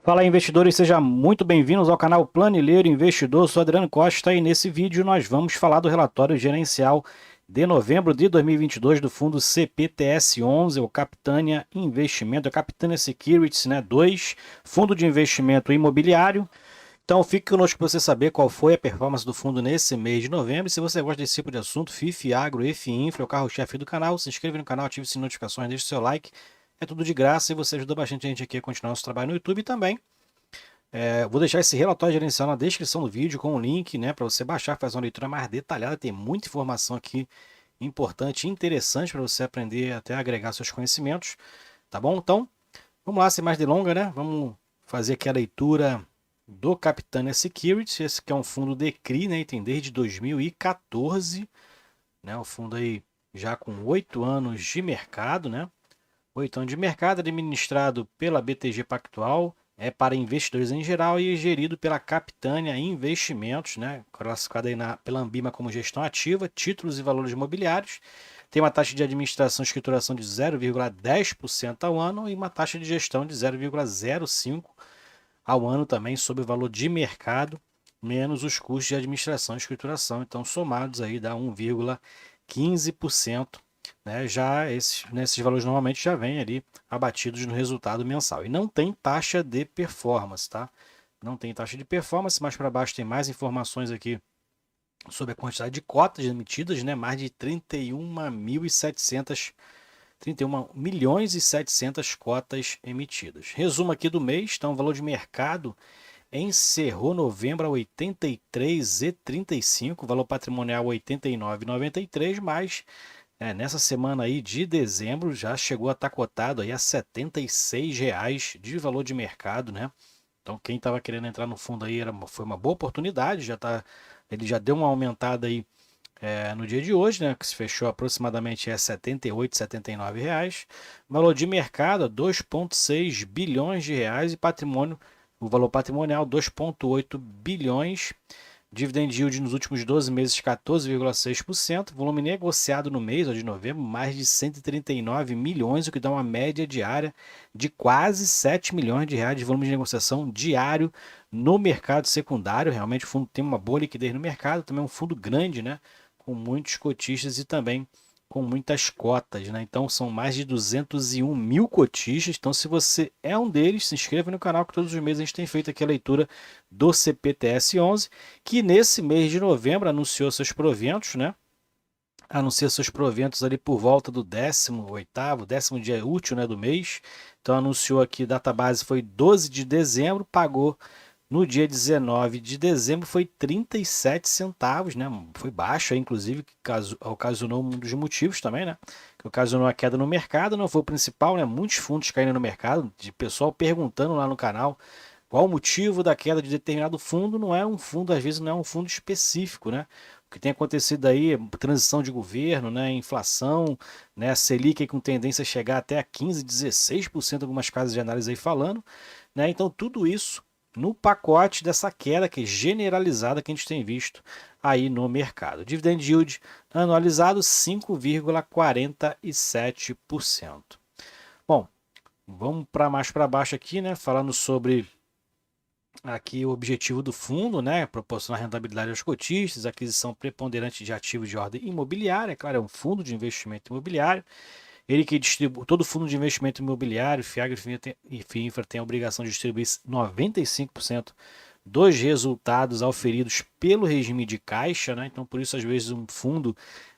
Fala investidores, sejam muito bem-vindos ao canal Planilheiro Investidor. Sou Adriano Costa e nesse vídeo nós vamos falar do relatório gerencial de novembro de 2022 do fundo CPTS11, o Capitânia Investimento, o Capitânia Securities, né, 2, fundo de investimento imobiliário. Então fique conosco para você saber qual foi a performance do fundo nesse mês de novembro. E se você gosta desse tipo de assunto, FIF, Agro, FIINFRA, é o carro-chefe do canal, se inscreva no canal, ative as notificações, deixe seu like. É tudo de graça e você ajuda bastante a gente aqui a continuar nosso trabalho no YouTube também. Vou deixar esse relatório gerencial na descrição do vídeo com o link, né, para você baixar, fazer uma leitura mais detalhada. Tem muita informação aqui importante e interessante para você aprender até agregar seus conhecimentos, tá bom? Então, vamos lá, sem mais delongas, né? Vamos fazer aqui a leitura do Capitânia Securities. Esse que é um fundo de CRI, né? E tem desde 2014, né? O fundo aí já com 8 anos de mercado, né? 8 anos de mercado, administrado pela BTG Pactual, é para investidores em geral e é gerido pela Capitânia Investimentos, né? Classificado aí pela Ambima como gestão ativa, títulos e valores imobiliários. Tem uma taxa de administração e escrituração de 0,10% ao ano e uma taxa de gestão de 0,05% ao ano também, sob o valor de mercado, menos os custos de administração e escrituração. Então, somados aí dá 1,15%. Né, nesses valores normalmente já vem ali abatidos no resultado mensal. E não tem taxa de performance, tá? Não tem taxa de performance. Mais para baixo tem mais informações aqui sobre a quantidade de cotas emitidas, né? Mais de 31 milhões e 700 cotas emitidas. Resumo aqui do mês, então o valor de mercado encerrou novembro a 83,35, valor patrimonial 89,93, mas nessa semana aí de dezembro já chegou a estar cotado aí a R$ 76 de valor de mercado, né? Então quem estava querendo entrar no fundo aí foi uma boa oportunidade, ele já deu uma aumentada aí no dia de hoje, né? Que se fechou aproximadamente a R$ 78, R$ 79. Valor de mercado 2,6 bilhões de reais e patrimônio, o valor patrimonial 2,8 bilhões. Dividend yield nos últimos 12 meses 14,6%, volume negociado no mês de novembro mais de 139 milhões, o que dá uma média diária de quase 7 milhões de reais de volume de negociação diário no mercado secundário. Realmente o fundo tem uma boa liquidez no mercado, também é um fundo grande, né, com muitos cotistas e também com muitas cotas, né? Então são mais de 201 mil cotistas. Então, se você é um deles, se inscreva no canal que todos os meses a gente tem feito aqui a leitura do CPTS11, que nesse mês de novembro anunciou seus proventos, né? Anuncia seus proventos ali por volta do 18º, 10º dia útil, né, do mês. Então anunciou aqui, data base foi 12 de dezembro, pagou no dia 19 de dezembro, foi 37 centavos, né? Foi baixo, inclusive, que ocasionou um dos motivos também, né? Que ocasionou a queda no mercado, não foi o principal, né? Muitos fundos caindo no mercado, de pessoal perguntando lá no canal qual o motivo da queda de determinado fundo. Não é um fundo, às vezes não é um fundo específico, né? O que tem acontecido aí é transição de governo, né? Inflação, né? Selic com tendência a chegar até a 15, 16%, algumas casas de análise aí falando, né? Então tudo isso no pacote dessa queda que é generalizada que a gente tem visto aí no mercado. Dividend yield anualizado 5,47%. Bom, vamos para mais para baixo aqui, né? Falando sobre aqui o objetivo do fundo, né? Proporcionar rentabilidade aos cotistas, aquisição preponderante de ativos de ordem imobiliária, claro, é um fundo de investimento imobiliário. Ele que distribui, todo fundo de investimento imobiliário, FIAG e FIINFRA tem a obrigação de distribuir 95% dos resultados auferidos pelo regime de caixa, né? Então, por isso, às vezes, um fundo,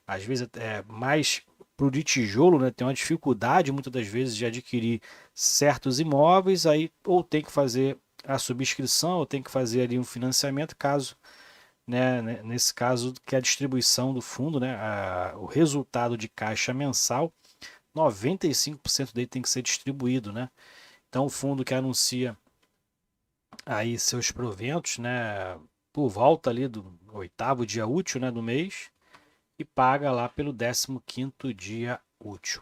às vezes, mais para o de tijolo, né? Tem uma dificuldade, muitas das vezes, de adquirir certos imóveis, aí ou tem que fazer a subscrição, ou tem que fazer ali um financiamento, caso, né, nesse caso, que a distribuição do fundo, né, o resultado de caixa mensal 95% dele tem que ser distribuído, né? Então o fundo que anuncia aí seus proventos, né, por volta ali do 8º dia útil, né, do mês e paga lá pelo 15º dia útil.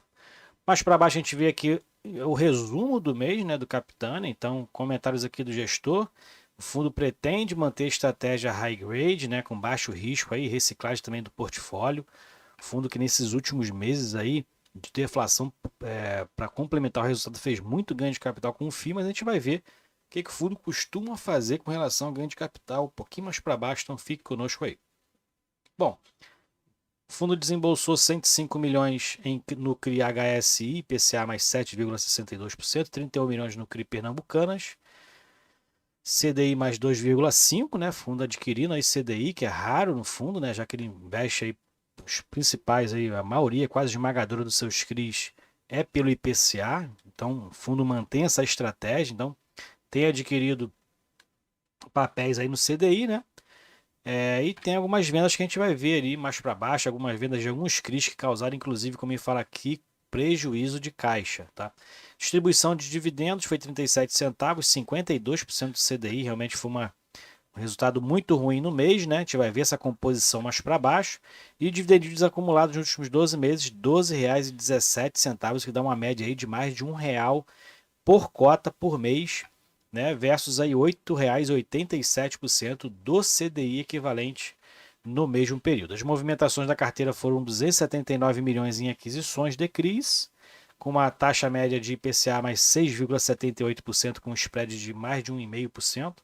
Mais para baixo a gente vê aqui o resumo do mês, né, do Capitânia. Então, comentários aqui do gestor. O fundo pretende manter a estratégia high grade, né, com baixo risco aí, reciclagem também do portfólio. Fundo que nesses últimos meses aí de deflação, para complementar o resultado, fez muito ganho de capital com o FII, mas a gente vai ver que o fundo costuma fazer com relação ao ganho de capital, um pouquinho mais para baixo, então fique conosco aí. Bom, o fundo desembolsou 105 milhões no CRI HSI, IPCA mais 7,62%, 31 milhões no CRI Pernambucanas, CDI mais 2,5%, né? Fundo adquirindo aí CDI, que é raro no fundo, né? Já que ele investe aí os principais aí, a maioria, quase esmagadora dos seus CRIs é pelo IPCA, então o fundo mantém essa estratégia, então tem adquirido papéis aí no CDI, né? E tem algumas vendas que a gente vai ver ali mais para baixo, algumas vendas de alguns CRIs que causaram, inclusive, como ele fala aqui, prejuízo de caixa, tá? Distribuição de dividendos foi 37 centavos, 52% do CDI, realmente foi um resultado muito ruim no mês, né? A gente vai ver essa composição mais para baixo. E dividendos acumulados nos últimos 12 meses, R$ 12,17, que dá uma média aí de mais de R$ 1 por cota por mês, né, versus aí R$ 8,87% do CDI equivalente no mesmo período. As movimentações da carteira foram 279 milhões em aquisições de CRIs, com uma taxa média de IPCA mais 6,78%, com um spread de mais de 1,5%,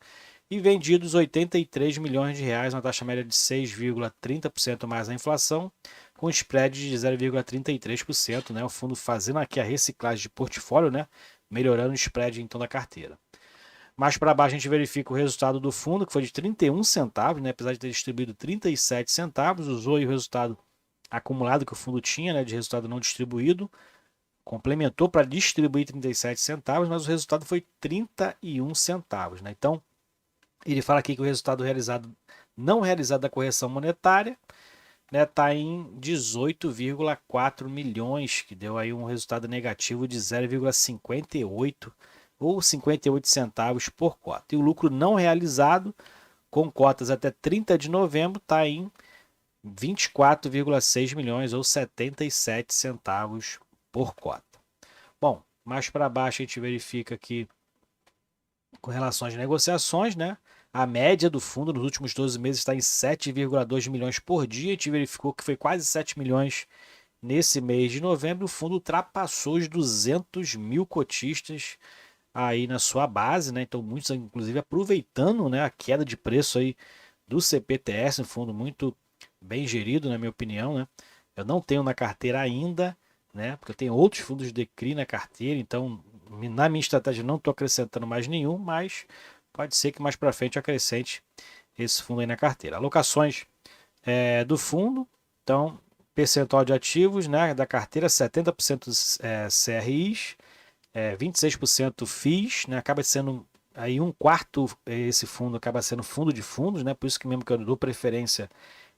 e vendidos 83 milhões de reais, uma taxa média de 6,30% mais a inflação, com spread de 0,33%, né, o fundo fazendo aqui a reciclagem de portfólio, né, melhorando o spread então da carteira. Mais para baixo a gente verifica o resultado do fundo, que foi de 31 centavos, né? Apesar de ter distribuído 37 centavos, usou aí o resultado acumulado que o fundo tinha, né, de resultado não distribuído, complementou para distribuir 37 centavos, mas o resultado foi 31 centavos. Né? Então, ele fala aqui que o resultado não realizado da correção monetária está em 18,4 milhões, que deu aí um resultado negativo de 0,58 ou 58 centavos por cota. E o lucro não realizado, com cotas até 30 de novembro, está em 24,6 milhões ou 77 centavos por cota. Bom, mais para baixo a gente verifica aqui com relação às negociações, né? A média do fundo nos últimos 12 meses está em 7,2 milhões por dia. A gente verificou que foi quase 7 milhões nesse mês de novembro. O fundo ultrapassou os 200 mil cotistas aí na sua base, né? Então muitos inclusive aproveitando, né, a queda de preço aí do CPTS, um fundo muito bem gerido, na minha opinião, né? Eu não tenho na carteira ainda, né? Porque eu tenho outros fundos de CRI na carteira, então na minha estratégia não estou acrescentando mais nenhum, mas pode ser que mais para frente eu acrescente esse fundo aí na carteira. Alocações do fundo, então percentual de ativos, né, da carteira 70% CRIs, 26% FIIs, né, acaba sendo aí um quarto, esse fundo acaba sendo fundo de fundos, né, por isso que mesmo que eu dou preferência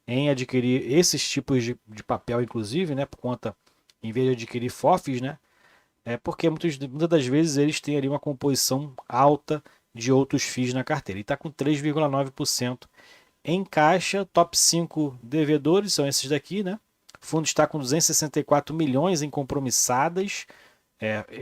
em adquirir esses tipos de papel, inclusive, né, por conta, em vez de adquirir FOFs, né, porque muitas das vezes eles têm ali uma composição alta de outros FIIs na carteira. E está com 3,9% em caixa. Top 5 devedores são esses daqui, né? O fundo está com 264 milhões em compromissadas,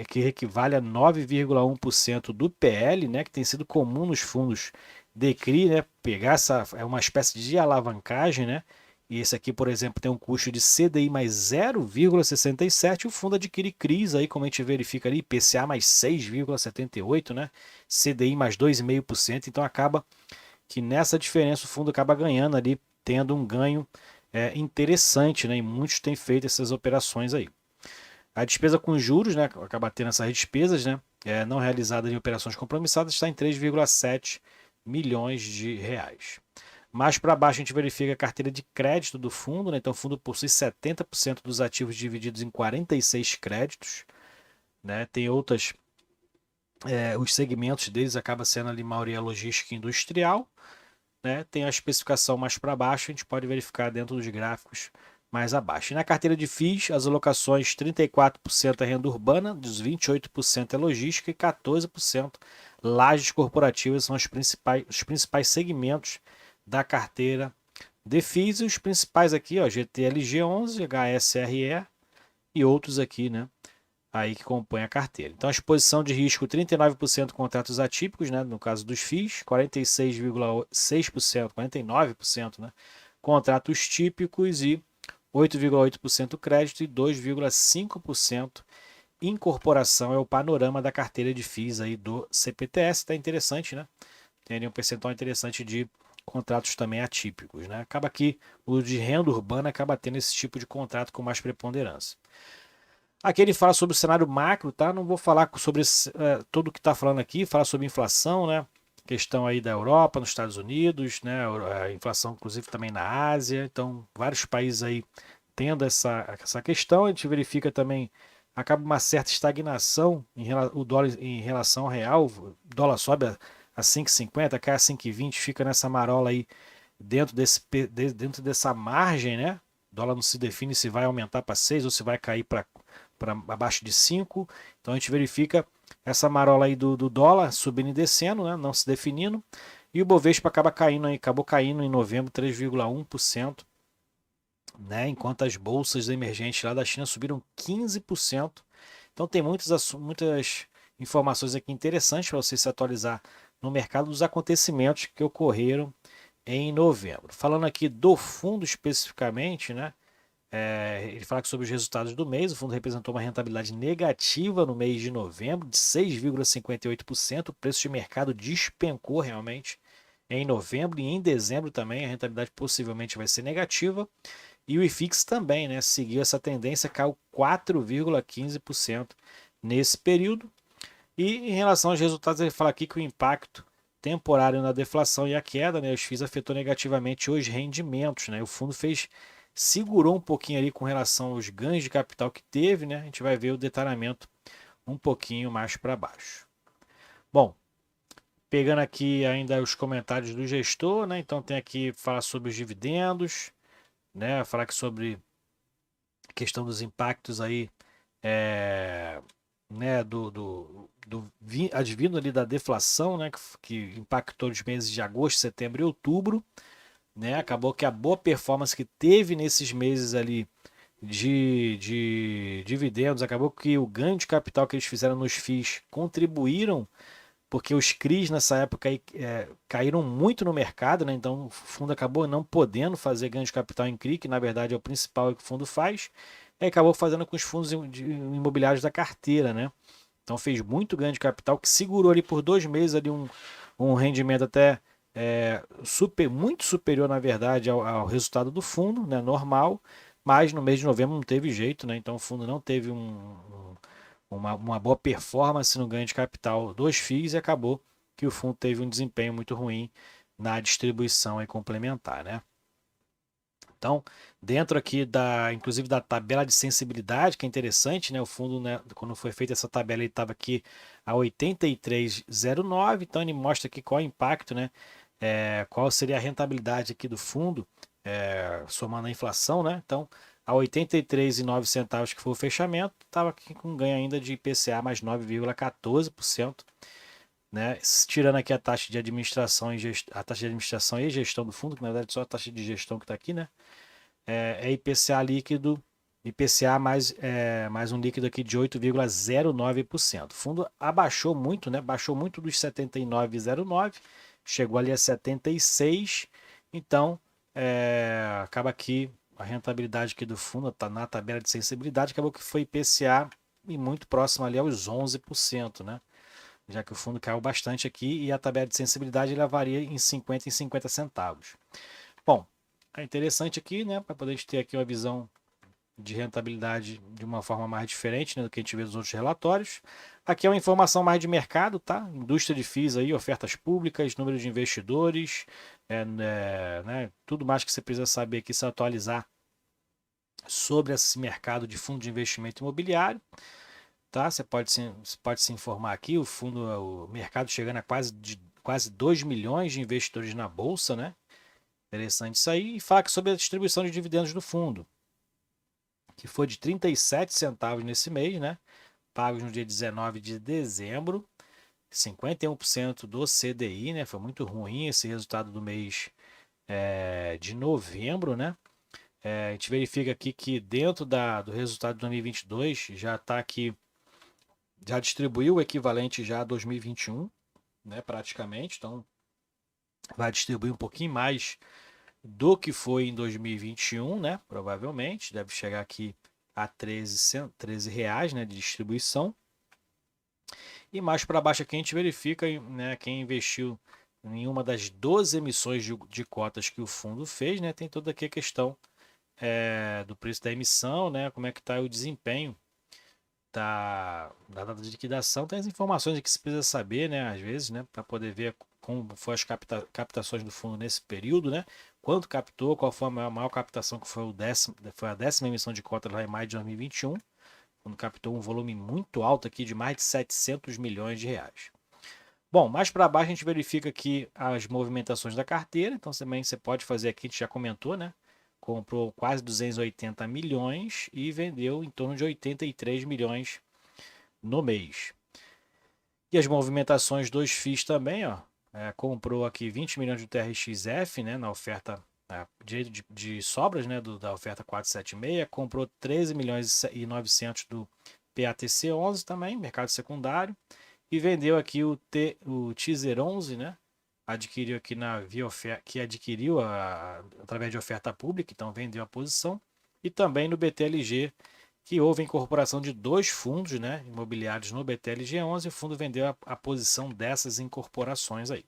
que equivale a 9,1% do PL, né? Que tem sido comum nos fundos de CRI, né? Pegar uma espécie de alavancagem, né? E esse aqui, por exemplo, tem um custo de CDI mais 0,67. O fundo adquire CRIs, aí, como a gente verifica ali, IPCA mais 6,78, né? CDI mais 2,5%. Então acaba que nessa diferença o fundo acaba ganhando ali, tendo um ganho interessante, né? E muitos têm feito essas operações aí. A despesa com juros, né? Acaba tendo essas despesas, né? Não realizada em operações compromissadas, está em 3,7 milhões de reais. Mais para baixo a gente verifica a carteira de crédito do fundo, né? Então o fundo possui 70% dos ativos divididos em 46 créditos, né? Tem outras, os segmentos deles acaba sendo ali maioria logística e industrial, né? Tem a especificação mais para baixo, a gente pode verificar dentro dos gráficos mais abaixo. E na carteira de FIIs, as alocações 34% é renda urbana, dos 28% é logística e 14% lajes corporativas são os principais segmentos da carteira de FIIs, e os principais aqui, ó, GTLG11, HSRE e outros aqui, né, aí que compõem a carteira. Então a exposição de risco 39% contratos atípicos, né, no caso dos FIIs, 46,6%, 49%, né, contratos típicos e 8,8% crédito e 2,5% incorporação é o panorama da carteira de FIIs aí do CPTS. Tá interessante, né? Tem ali um percentual interessante de contratos também atípicos, né? Acaba que o de renda urbana acaba tendo esse tipo de contrato com mais preponderância. Aqui ele fala sobre o cenário macro, tá? Não vou falar sobre tudo o que está falando aqui, fala sobre inflação, né? Questão aí da Europa, nos Estados Unidos, né? A inflação, inclusive, também na Ásia. Então, vários países aí tendo essa questão. A gente verifica também, acaba uma certa estagnação o dólar em relação ao real. O dólar sobe a 5,50, cai a 5,20, fica nessa marola aí dentro dessa margem, né? O dólar não se define se vai aumentar para 6 ou se vai cair para abaixo de 5. Então a gente verifica essa marola aí do dólar subindo e descendo, né? Não se definindo. E o Bovespa acabou caindo em novembro 3,1%, né? Enquanto as bolsas emergentes lá da China subiram 15%. Então tem muitas informações aqui interessantes para você se atualizar no mercado dos acontecimentos que ocorreram em novembro. Falando aqui do fundo especificamente, né? Ele fala sobre os resultados do mês. O fundo representou uma rentabilidade negativa no mês de novembro de 6,58%. O preço de mercado despencou realmente em novembro e em dezembro também. A rentabilidade possivelmente vai ser negativa. E o IFIX também, né, seguiu essa tendência, caiu 4,15% nesse período. E em relação aos resultados, ele fala aqui que o impacto temporário na deflação e a queda, né, os FIIs afetou negativamente os rendimentos, né? O fundo segurou um pouquinho ali com relação aos ganhos de capital que teve, né? A gente vai ver o detalhamento um pouquinho mais para baixo. Bom, pegando aqui ainda os comentários do gestor, né? Então tem aqui falar sobre os dividendos, né? Falar aqui sobre a questão dos impactos aí, né? Advindo ali da deflação, né? Que impactou os meses de agosto, setembro e outubro. Né? Acabou que a boa performance que teve nesses meses ali de dividendos, acabou que o ganho de capital que eles fizeram nos FIIs contribuíram, porque os CRIs nessa época caíram muito no mercado, né? Então o fundo acabou não podendo fazer ganho de capital em CRI, que na verdade é o principal que o fundo faz, e acabou fazendo com os fundos imobiliários da carteira, né? Então fez muito ganho de capital, que segurou ali por 2 meses ali um rendimento até muito superior, na verdade, ao resultado do fundo, né, normal, mas no mês de novembro não teve jeito, né, então o fundo não teve uma boa performance no ganho de capital dos FIIs e acabou que o fundo teve um desempenho muito ruim na distribuição complementar, né. Então, dentro aqui inclusive da tabela de sensibilidade, que é interessante, né? O fundo, né, quando foi feita essa tabela, ele estava aqui a 83,09, então ele mostra aqui qual é o impacto, né? Qual seria a rentabilidade aqui do fundo, somando a inflação, né? Então, a 83,09 que foi o fechamento, estava aqui com ganho ainda de IPCA mais 9,14%. Né? Tirando aqui a taxa de administração e gestão do fundo, que na verdade é só a taxa de gestão que está aqui, né? IPCA líquido, IPCA mais um líquido aqui de 8,09%. O fundo abaixou muito, né? Baixou muito dos 79,09, chegou ali a 76. Então, acaba que a rentabilidade aqui do fundo está na tabela de sensibilidade, acabou que foi IPCA e muito próximo ali aos 11%, né? Já que o fundo caiu bastante aqui e a tabela de sensibilidade ela varia em 50 centavos. Bom, é interessante aqui, né, para poder ter aqui uma visão de rentabilidade de uma forma mais diferente, né, do que a gente vê nos outros relatórios. Aqui é uma informação mais de mercado, tá? Indústria de FIIs aí, ofertas públicas, número de investidores, né, tudo mais que você precisa saber aqui, se atualizar sobre esse mercado de fundo de investimento imobiliário. Tá? Você pode se informar aqui, o mercado chegando a quase 2 milhões de investidores na bolsa, né? Interessante isso aí. E fala sobre a distribuição de dividendos do fundo, que foi de 37 centavos nesse mês, né? Pagos no dia 19 de dezembro, 51% do CDI, né? Foi muito ruim esse resultado do mês de novembro, né? A gente verifica aqui que dentro do resultado de 2022 já está aqui, já distribuiu o equivalente já a 2021, né, praticamente. Então, vai distribuir um pouquinho mais do que foi em 2021, né? Provavelmente deve chegar aqui a R$ 13, né, de distribuição. E mais para baixo aqui a gente verifica, né, quem investiu em uma das 12 emissões de cotas que o fundo fez, né, tem toda aqui a questão do preço da emissão, né, como é que está o desempenho da data de liquidação. Tem as informações que se precisa saber, né, às vezes, né, para poder ver como foram as captações do fundo nesse período, né, quanto captou, qual foi a maior captação, que foi, foi a 10ª emissão de cotas lá em maio de 2021, quando captou um volume muito alto aqui de mais de 700 milhões de reais. Bom, mais para baixo a gente verifica aqui as movimentações da carteira, então também você pode fazer aqui, a gente já comentou, né? Comprou quase 280 milhões e vendeu em torno de 83 milhões no mês. E as movimentações dos FIIs também, ó, comprou aqui 20 milhões de TRXF, né, na oferta de sobras, né, da oferta 476, comprou 13 milhões e 900 do PATC11 também, mercado secundário, e vendeu aqui o Teaser 11, né, adquiriu aqui na via oferta, que adquiriu através de oferta pública, então vendeu a posição, e também no BTLG, que houve a incorporação de 2 fundos, né, imobiliários no BTLG11, e o fundo vendeu a posição dessas incorporações aí.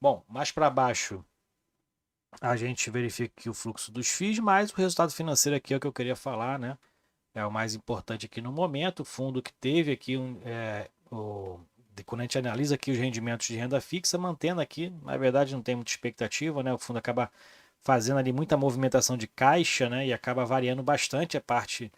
Bom, mais para baixo a gente verifica aqui o fluxo dos FIIs, mas o resultado financeiro aqui é o que eu queria falar, né? É o mais importante aqui no momento. O fundo que teve aqui quando a gente analisa aqui os rendimentos de renda fixa, mantendo aqui, na verdade não tem muita expectativa, né? O fundo acaba fazendo ali muita movimentação de caixa, né? E acaba variando bastante a parte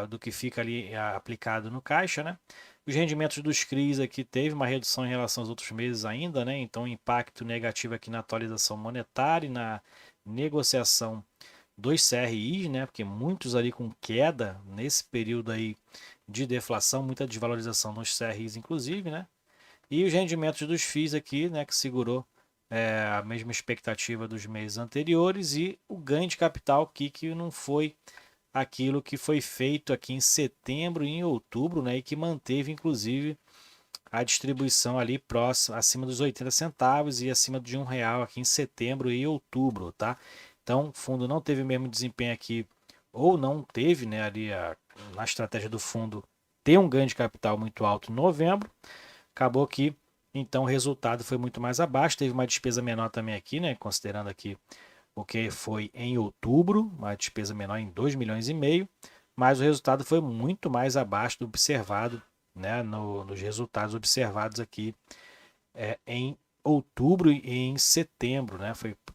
do que fica ali aplicado no caixa, né? Os rendimentos dos CRIs aqui teve uma redução em relação aos outros meses ainda, né? Então, um impacto negativo aqui na atualização monetária e na negociação dos CRIs, né? Porque muitos ali com queda nesse período aí de deflação, muita desvalorização nos CRIs, inclusive, né? E os rendimentos dos FIIs aqui, né? Que segurou a mesma expectativa dos meses anteriores, e o ganho de capital aqui que não foi aquilo que foi feito aqui em setembro e em outubro, né, e que manteve inclusive a distribuição ali próximo, acima dos 80 centavos e acima de R$ 1 aqui em setembro e outubro, tá? Então, o fundo não teve o mesmo desempenho aqui, ou não teve, né, ali na estratégia do fundo ter um ganho de capital muito alto em novembro. Acabou que então o resultado foi muito mais abaixo, teve uma despesa menor também aqui, né, considerando aqui o que foi em outubro, uma despesa menor em 2,5 milhões, mas o resultado foi muito mais abaixo do observado, né, nos resultados observados aqui em outubro e em setembro, né,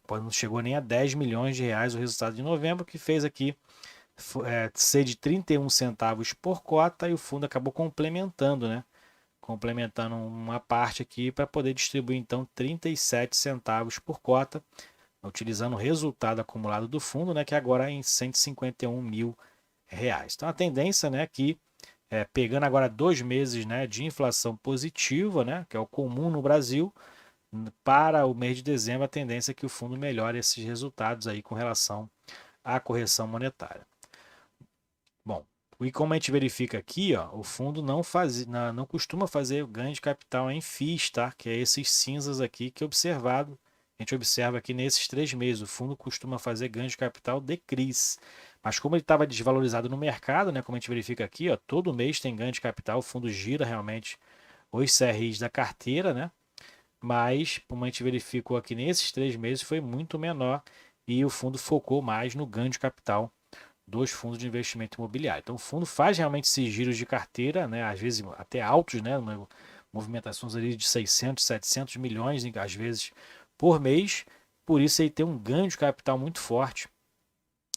não chegou nem a 10 milhões de reais o resultado de novembro, que fez aqui ser de 31 centavos por cota, e o fundo acabou complementando, né, complementando uma parte aqui para poder distribuir então 37 centavos por cota, utilizando o resultado acumulado do fundo, né, que agora é em 151 mil reais. Então a tendência, né, que pegando agora 2 meses, né, de inflação positiva, né, que é o comum no Brasil, para o mês de dezembro a tendência é que o fundo melhore esses resultados aí com relação à correção monetária. Bom, e como a gente verifica aqui, ó, o fundo não costuma fazer ganho de capital em FIIs, tá? Que é esses cinzas aqui que a gente observa aqui nesses 3 meses. O fundo costuma fazer ganho de capital de CRIs. Mas como ele estava desvalorizado no mercado, né? Como a gente verifica aqui, ó, todo mês tem ganho de capital, o fundo gira realmente os CRIs da carteira, né? Mas, como a gente verificou aqui nesses 3 meses, foi muito menor, e o fundo focou mais no ganho de capital dos fundos de investimento imobiliário. Então, o fundo faz realmente esses giros de carteira, né, às vezes até altos, né, movimentações ali de 600, 700 milhões, às vezes, por mês. Por isso, ele tem um ganho de capital muito forte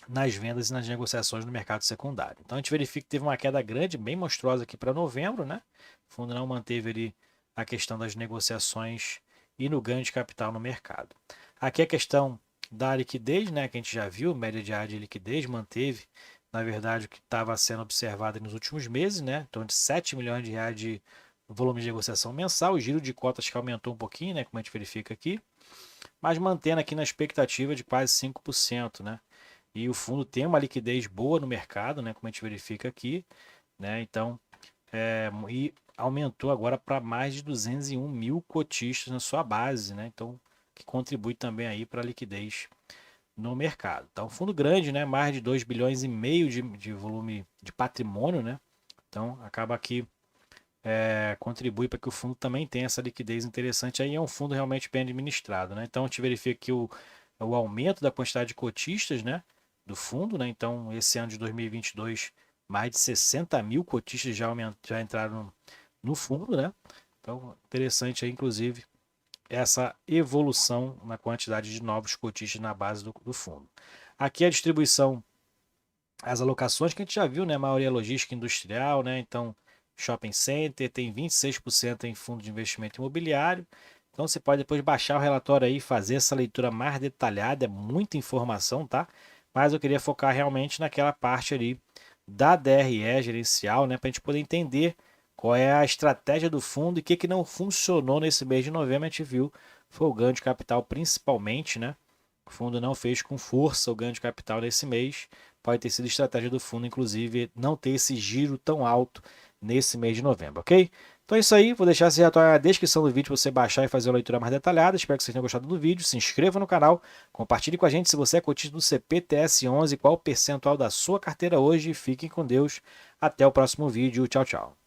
nas vendas e nas negociações no mercado secundário. Então, a gente verifica que teve uma queda grande, bem monstruosa aqui para novembro, né? O fundo não manteve ali a questão das negociações e no ganho de capital no mercado. Aqui a questão da liquidez, né, que a gente já viu, média diária de liquidez, manteve, na verdade, o que estava sendo observado nos últimos meses, né, em torno de 7 milhões de reais de volume de negociação mensal, o giro de cotas que aumentou um pouquinho, né, como a gente verifica aqui, mas mantendo aqui na expectativa de quase 5%, né, e o fundo tem uma liquidez boa no mercado, né, como a gente verifica aqui, né, então, e aumentou agora para mais de 201 mil cotistas na sua base, né, então, que contribui também aí para a liquidez no mercado. Então, fundo grande, né? Mais de 2,5 bilhões de volume de patrimônio, né? Então, acaba que contribui para que o fundo também tenha essa liquidez interessante. Aí é um fundo realmente bem administrado, né? Então, a gente verifica que o aumento da quantidade de cotistas, né? Do fundo, né? Então, esse ano de 2022, mais de 60 mil cotistas já entraram no fundo, né? Então, interessante aí, inclusive, essa evolução na quantidade de novos cotistas na base do fundo. Aqui a distribuição, as alocações que a gente já viu, né? A maioria é logística industrial, né? Então, shopping center tem 26% em fundo de investimento imobiliário. Então, você pode depois baixar o relatório aí e fazer essa leitura mais detalhada, é muita informação, tá? Mas eu queria focar realmente naquela parte ali da DRE gerencial, né? Para a gente poder entender qual é a estratégia do fundo e o que não funcionou nesse mês de novembro. A gente viu foi o ganho de capital principalmente, né? O fundo não fez com força o ganho de capital nesse mês. Pode ter sido estratégia do fundo, inclusive, não ter esse giro tão alto nesse mês de novembro, ok? Então é isso aí, vou deixar esse relatório na descrição do vídeo para você baixar e fazer uma leitura mais detalhada. Espero que vocês tenham gostado do vídeo. Se inscreva no canal, compartilhe com a gente se você é cotista do CPTS11, qual o percentual da sua carteira hoje. Fiquem com Deus. Até o próximo vídeo. Tchau, tchau.